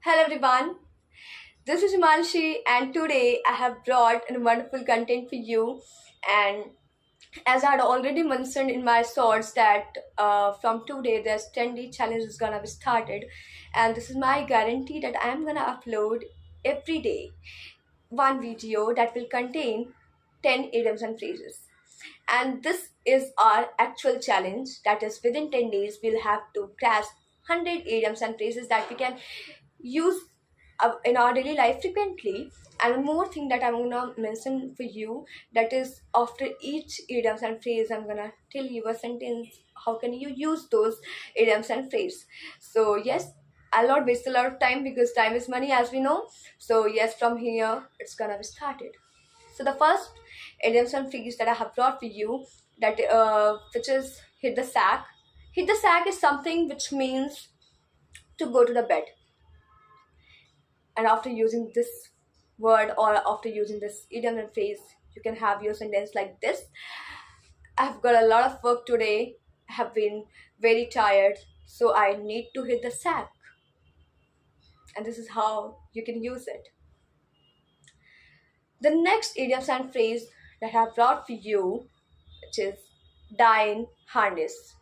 Hello everyone, this is Himanshi and today I have brought a wonderful content for you. And as I had already mentioned in my shorts that from today there's 10-day challenge is gonna be started, and this is my guarantee that I am gonna upload every day one video that will contain 10 idioms and phrases. And this is our actual challenge, that is within 10 days we'll have to grasp 100 idioms and phrases that we can use in our daily life frequently. And one more thing that I'm gonna mention for you, that is after each idioms and phrase I'm gonna tell you a sentence, how can you use those idioms and phrase. So yes, I'll not waste a lot of time because time is money, as we know. So yes, from here it's gonna be started. So the first idioms and phrase that I have brought for you, that which is hit the sack. Hit the sack is something which means to go to the bed. And after using this word or after using this idiom and phrase, you can have your sentence like this: I've got a lot of work today, have been very tired, so I need to hit the sack. And this is how you can use it. The next idiom and phrase that I have brought for you, which is die in harness.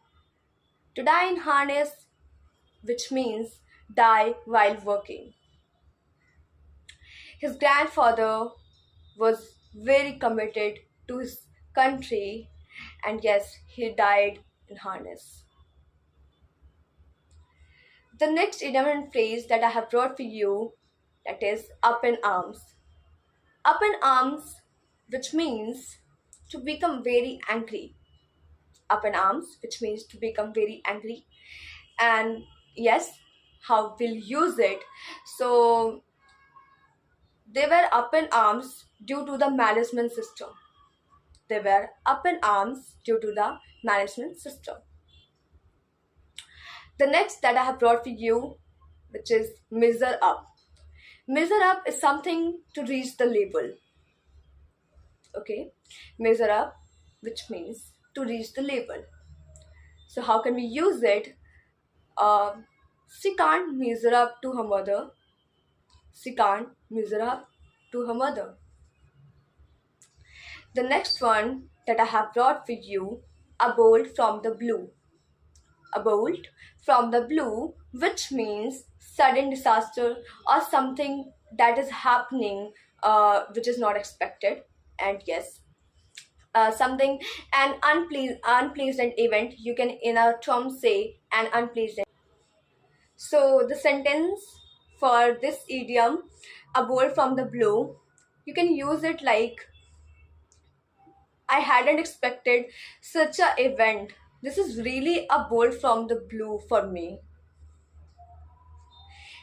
To die in harness, which means die while working. His grandfather was very committed to his country, and yes, he died in harness. The next idiom and phrase that I have brought for you, that is up in arms. Up in arms, which means to become very angry. Up in arms, which means to become very angry. And yes, how we'll use it. So they were up in arms due to the management system. They were up in arms due to the management system. The next that I have brought for you, which is measure up. Measure up is something to reach the label. Okay, measure up, which means to reach the label. So how can we use it? Uh, she can't measure up to her mother. She can't measure up to her mother. The next one that I have brought for you, a bolt from the blue. A bolt from the blue, which means sudden disaster or something that is happening which is not expected. And yes, something, an unpleasant event, you can in a term say an unpleasant. So the sentence for this idiom, a bolt from the blue, you can use it like, I hadn't expected such a event. This is really a bolt from the blue for me.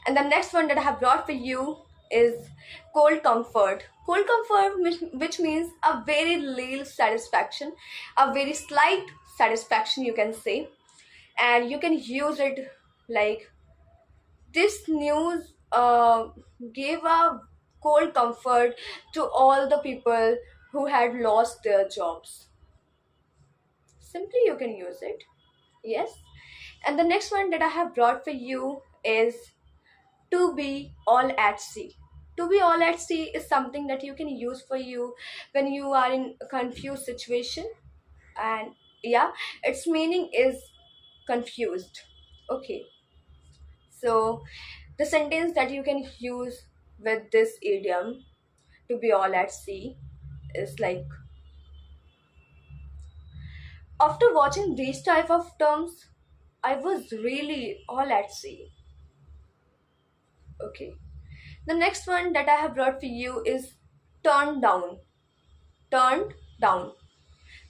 And the next one that I have brought for you is cold comfort. Cold comfort, which means a very little satisfaction, a very slight satisfaction, you can say. And you can use it like, this news gave a cold comfort to all the people who had lost their jobs. Simply you can use it. Yes. And the next one that I have brought for you is to be all at sea. To be all at sea is something that you can use for you when you are in a confused situation. And yeah, its meaning is confused. Okay, so the sentence that you can use with this idiom, to be all at sea, is like, after watching these type of terms, I was really all at sea. Okay, the next one that I have brought for you is turned down. Turned down,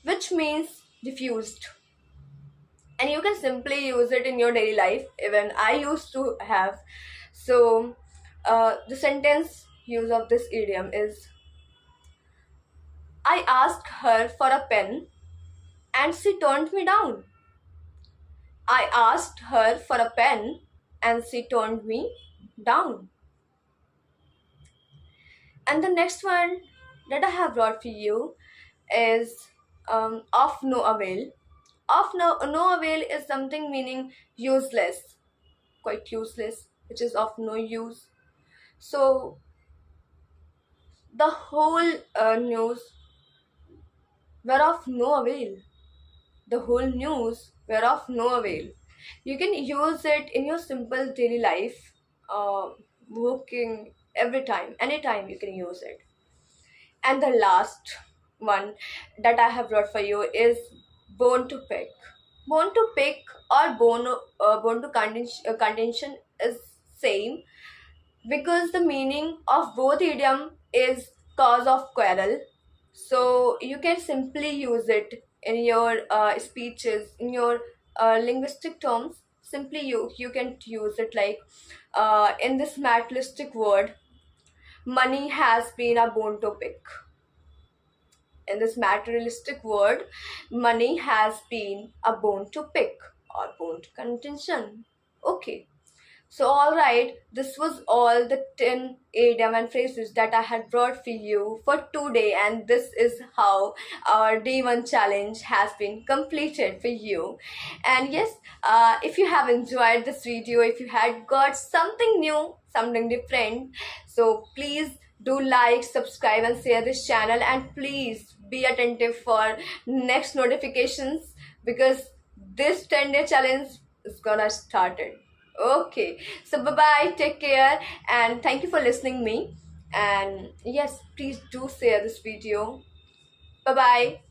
which means refused. And you can simply use it in your daily life. Even I used to have. So the sentence use of this idiom is, I asked her for a pen and she turned me down. I asked her for a pen and she turned me down. And the next one that I have brought for you is of no avail. Of no avail is something meaning useless, quite useless. which is of no use. So the whole news were of no avail. The whole news were of no avail. You can use it in your simple daily life, uh, working every time, anytime you can use it. And the last one that I have brought for you is bone to pick. Bone to pick or bone to contention is same, because the meaning of both idiom is cause of quarrel. So you can simply use it in your speeches, in your linguistic terms. Simply you can use it like in this materialistic word, money has been a bone to pick. In this materialistic word, money has been a bone to pick or bone to contention. Okay. So, alright, this was all the 10 idiom and phrases that I had brought for you for today, and this is how our day one challenge has been completed for you. And yes, if you have enjoyed this video, if you had got something new, something different, so please do like, subscribe, and share this channel, and please be attentive for next notifications, because this 10-day challenge is gonna start it. Okay, so bye bye, take care, and thank you for listening me. And yes, please do share this video. Bye bye.